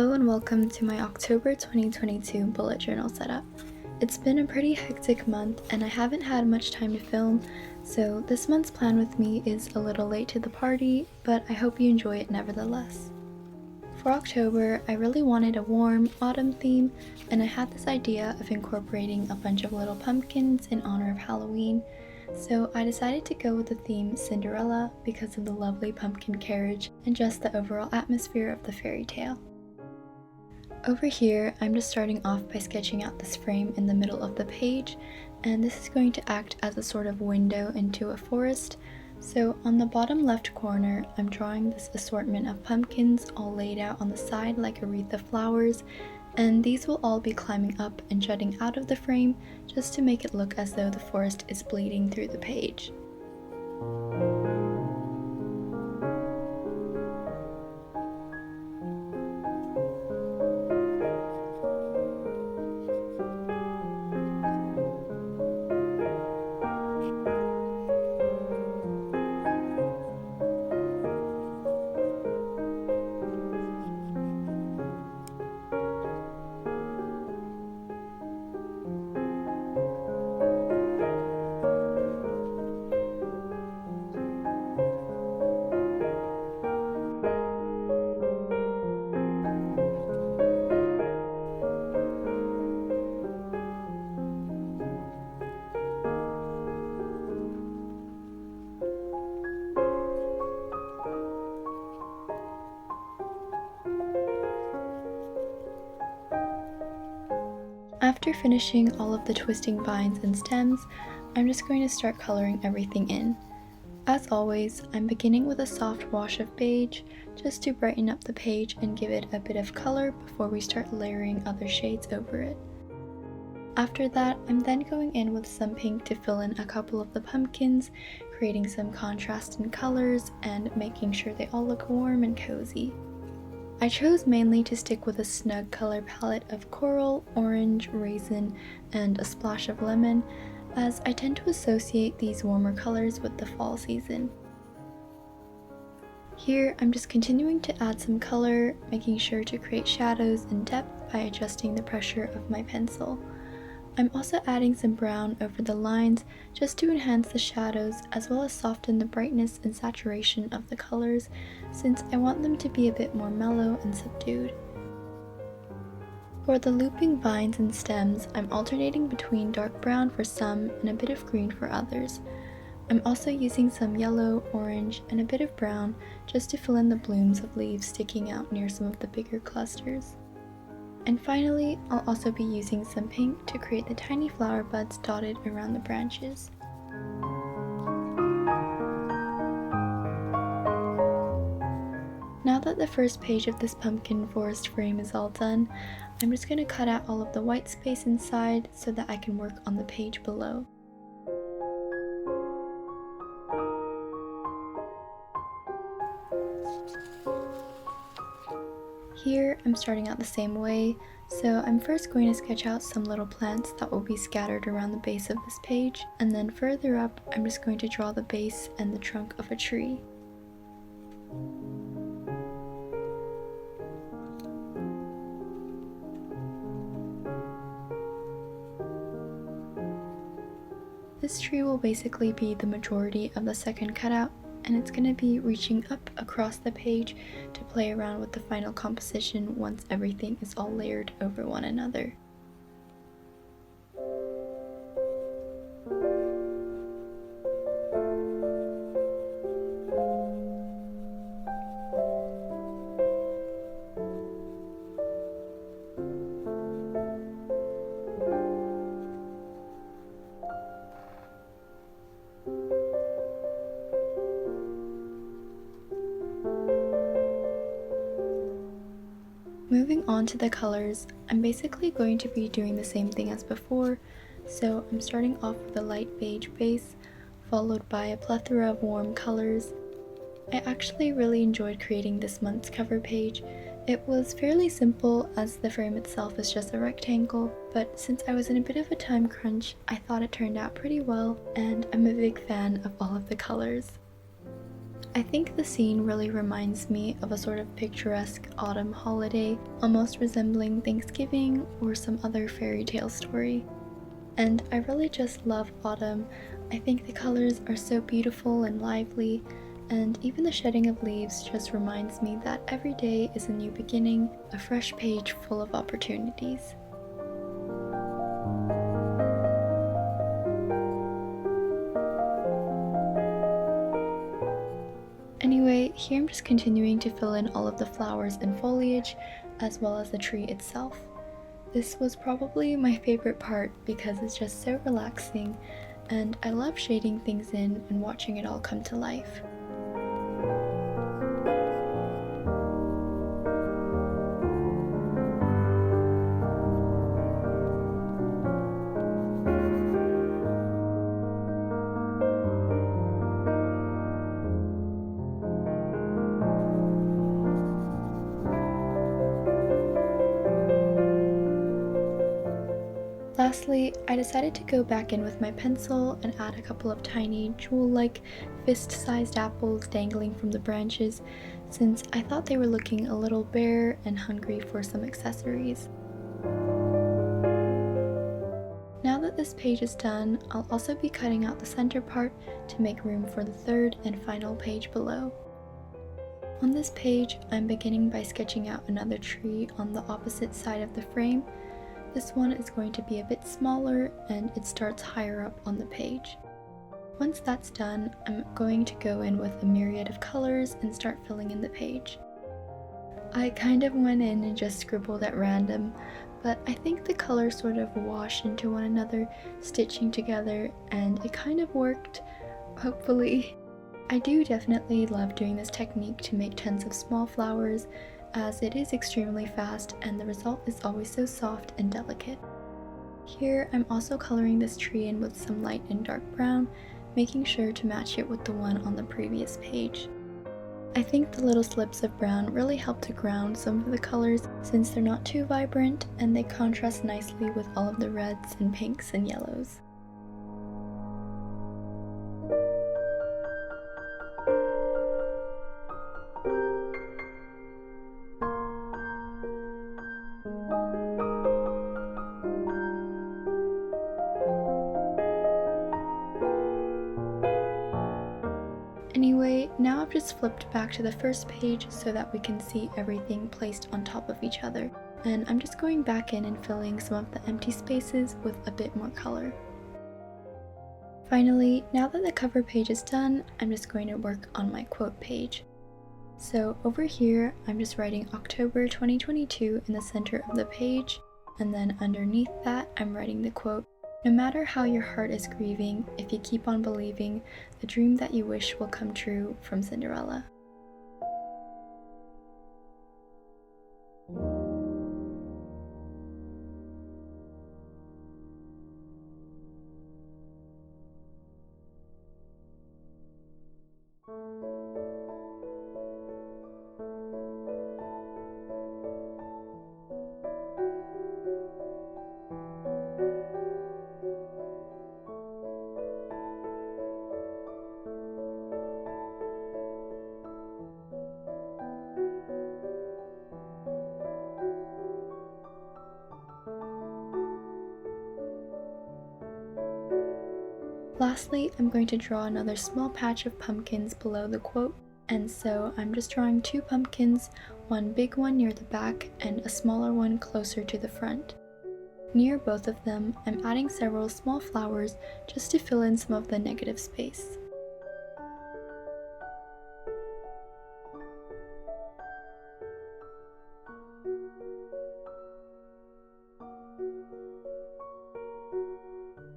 Hello and welcome to my October 2022 bullet journal setup. It's been a pretty hectic month and I haven't had much time to film, so this month's plan with me is a little late to the party, but I hope you enjoy it nevertheless. For October, I really wanted a warm autumn theme, and I had this idea of incorporating a bunch of little pumpkins in honor of Halloween, so I decided to go with the theme Cinderella because of the lovely pumpkin carriage and just the overall atmosphere of the fairy tale. Over here, I'm just starting off by sketching out this frame in the middle of the page, and this is going to act as a sort of window into a forest. So on the bottom left corner, I'm drawing this assortment of pumpkins all laid out on the side like a wreath of flowers, and these will all be climbing up and jutting out of the frame just to make it look as though the forest is bleeding through the page. After finishing all of the twisting vines and stems, I'm just going to start coloring everything in. As always, I'm beginning with a soft wash of beige just to brighten up the page and give it a bit of color before we start layering other shades over it. After that, I'm then going in with some pink to fill in a couple of the pumpkins, creating some contrast in colors and making sure they all look warm and cozy. I chose mainly to stick with a snug color palette of coral, orange, raisin, and a splash of lemon, as I tend to associate these warmer colors with the fall season. Here, I'm just continuing to add some color, making sure to create shadows and depth by adjusting the pressure of my pencil. I'm also adding some brown over the lines just to enhance the shadows as well as soften the brightness and saturation of the colors, since I want them to be a bit more mellow and subdued. For the looping vines and stems, I'm alternating between dark brown for some and a bit of green for others. I'm also using some yellow, orange, and a bit of brown just to fill in the blooms of leaves sticking out near some of the bigger clusters. And finally, I'll also be using some pink to create the tiny flower buds dotted around the branches. Now that the first page of this pumpkin forest frame is all done, I'm just going to cut out all of the white space inside so that I can work on the page below. Here, I'm starting out the same way, so I'm first going to sketch out some little plants that will be scattered around the base of this page, and then further up, I'm just going to draw the base and the trunk of a tree. This tree will basically be the majority of the second cutout, and it's going to be reaching up across the page to play around with the final composition once everything is all layered over one another. Moving on to the colors, I'm basically going to be doing the same thing as before, so I'm starting off with a light beige base, followed by a plethora of warm colors. I actually really enjoyed creating this month's cover page. It was fairly simple as the frame itself is just a rectangle, but since I was in a bit of a time crunch, I thought it turned out pretty well, and I'm a big fan of all of the colors. I think the scene really reminds me of a sort of picturesque autumn holiday, almost resembling Thanksgiving or some other fairy tale story. And I really just love autumn. I think the colors are so beautiful and lively, and even the shedding of leaves just reminds me that every day is a new beginning, a fresh page full of opportunities. Anyway, here I'm just continuing to fill in all of the flowers and foliage, as well as the tree itself. This was probably my favorite part because it's just so relaxing, and I love shading things in and watching it all come to life. Lastly, I decided to go back in with my pencil and add a couple of tiny jewel-like fist-sized apples dangling from the branches, since I thought they were looking a little bare and hungry for some accessories. Now that this page is done, I'll also be cutting out the center part to make room for the third and final page below. On this page, I'm beginning by sketching out another tree on the opposite side of the frame. This one is going to be a bit smaller and it starts higher up on the page. Once that's done, I'm going to go in with a myriad of colors and start filling in the page. I kind of went in and just scribbled at random, but I think the colors sort of wash into one another, stitching together, and it kind of worked, hopefully. I do definitely love doing this technique to make tons of small flowers, as it is extremely fast and the result is always so soft and delicate. Here I'm also coloring this tree in with some light and dark brown, making sure to match it with the one on the previous page. I think the little slips of brown really help to ground some of the colors since they're not too vibrant and they contrast nicely with all of the reds and pinks and yellows. Anyway, now I've just flipped back to the first page so that we can see everything placed on top of each other, and I'm just going back in and filling some of the empty spaces with a bit more color. Finally, now that the cover page is done, I'm just going to work on my quote page. So over here, I'm just writing October 2022 in the center of the page, and then underneath that, I'm writing the quote, "No matter how your heart is grieving, if you keep on believing, the dream that you wish will come true," from Cinderella. Lastly, I'm going to draw another small patch of pumpkins below the quote, and so I'm just drawing two pumpkins, one big one near the back and a smaller one closer to the front. Near both of them, I'm adding several small flowers just to fill in some of the negative space.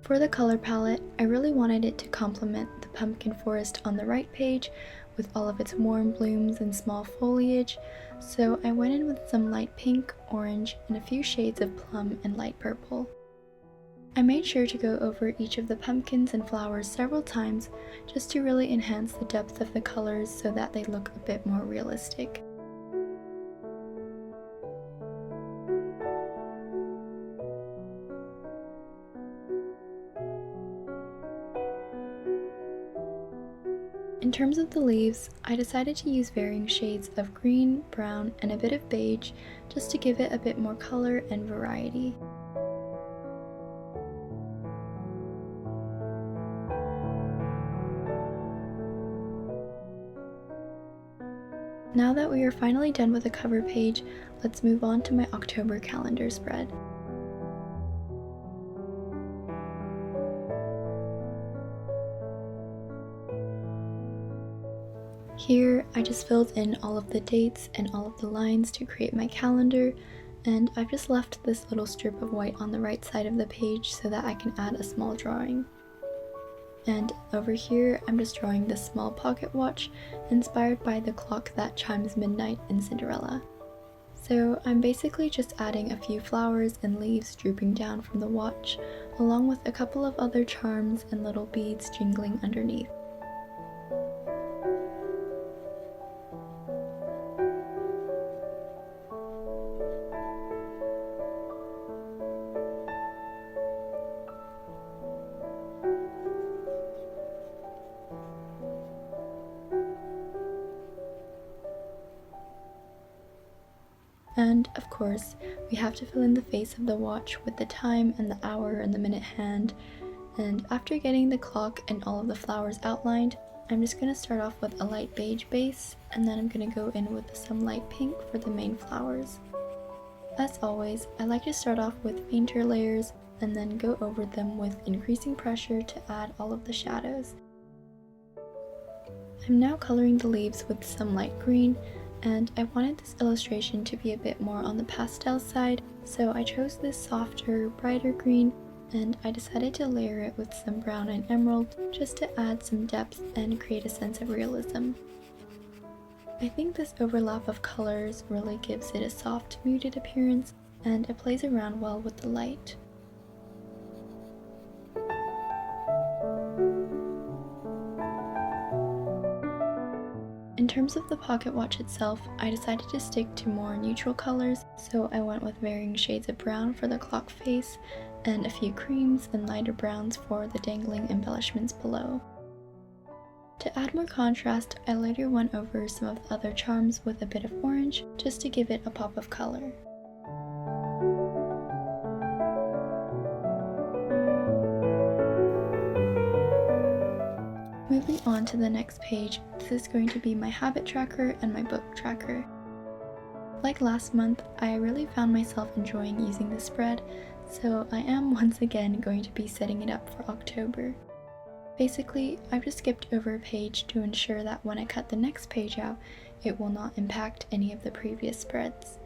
For the color palette, I really wanted it to complement the pumpkin forest on the right page with all of its warm blooms and small foliage, so I went in with some light pink, orange, and a few shades of plum and light purple. I made sure to go over each of the pumpkins and flowers several times just to really enhance the depth of the colors so that they look a bit more realistic. In terms of the leaves, I decided to use varying shades of green, brown, and a bit of beige just to give it a bit more color and variety. Now that we are finally done with the cover page, let's move on to my October calendar spread. Here, I just filled in all of the dates and all of the lines to create my calendar, and I've just left this little strip of white on the right side of the page so that I can add a small drawing. And over here, I'm just drawing this small pocket watch inspired by the clock that chimes midnight in Cinderella. So I'm basically just adding a few flowers and leaves drooping down from the watch, along with a couple of other charms and little beads jingling underneath. And of course, we have to fill in the face of the watch with the time and the hour and the minute hand. And after getting the clock and all of the flowers outlined, I'm just going to start off with a light beige base, and then I'm going to go in with some light pink for the main flowers. As always, I like to start off with fainter layers and then go over them with increasing pressure to add all of the shadows. I'm now coloring the leaves with some light green, and I wanted this illustration to be a bit more on the pastel side, so I chose this softer, brighter green, and I decided to layer it with some brown and emerald just to add some depth and create a sense of realism. I think this overlap of colors really gives it a soft, muted appearance, and it plays around well with the light. In terms of the pocket watch itself, I decided to stick to more neutral colors, so I went with varying shades of brown for the clock face, and a few creams and lighter browns for the dangling embellishments below. To add more contrast, I later went over some of the other charms with a bit of orange, just to give it a pop of color. Moving on to the next page, this is going to be my habit tracker and my book tracker. Like last month, I really found myself enjoying using this spread, so I am once again going to be setting it up for October. Basically, I've just skipped over a page to ensure that when I cut the next page out, it will not impact any of the previous spreads.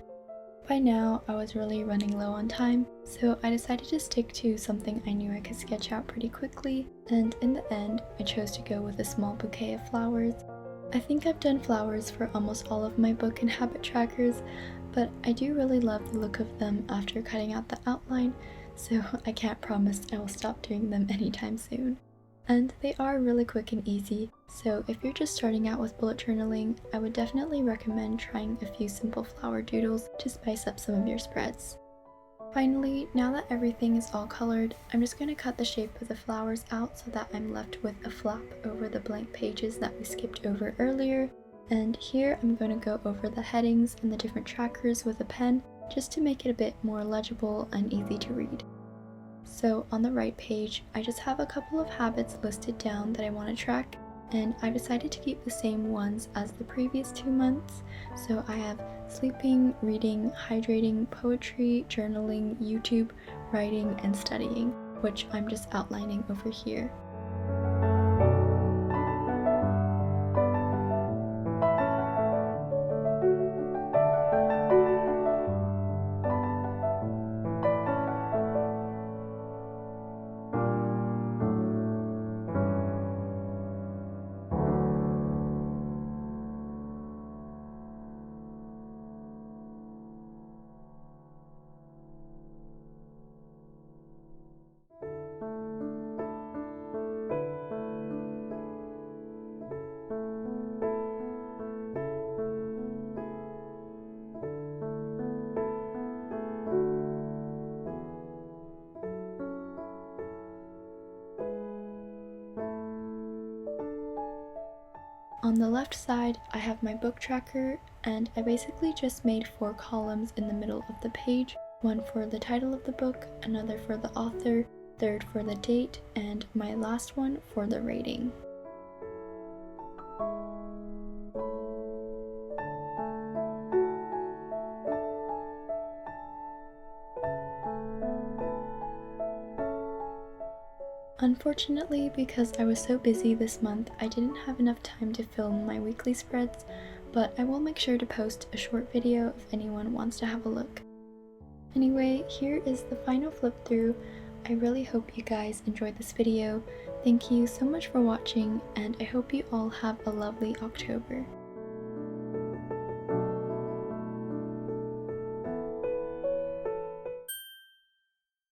By now, I was really running low on time, so I decided to stick to something I knew I could sketch out pretty quickly, and in the end, I chose to go with a small bouquet of flowers. I think I've done flowers for almost all of my book and habit trackers, but I do really love the look of them after cutting out the outline, so I can't promise I will stop doing them anytime soon. And they are really quick and easy, so if you're just starting out with bullet journaling, I would definitely recommend trying a few simple flower doodles to spice up some of your spreads. Finally, now that everything is all colored, I'm just going to cut the shape of the flowers out so that I'm left with a flap over the blank pages that we skipped over earlier, and here I'm going to go over the headings and the different trackers with a pen just to make it a bit more legible and easy to read. So on the right page, I just have a couple of habits listed down that I want to track, and I decided to keep the same ones as the previous 2 months. So I have sleeping, reading, hydrating, poetry, journaling, YouTube, writing, and studying, which I'm just outlining over here. On the left side, I have my book tracker, and I basically just made 4 columns in the middle of the page, one for the title of the book, another for the author, third for the date, and my last one for the rating. Unfortunately, because I was so busy this month, I didn't have enough time to film my weekly spreads, but I will make sure to post a short video if anyone wants to have a look. Anyway, here is the final flip through. I really hope you guys enjoyed this video. Thank you so much for watching, and I hope you all have a lovely October.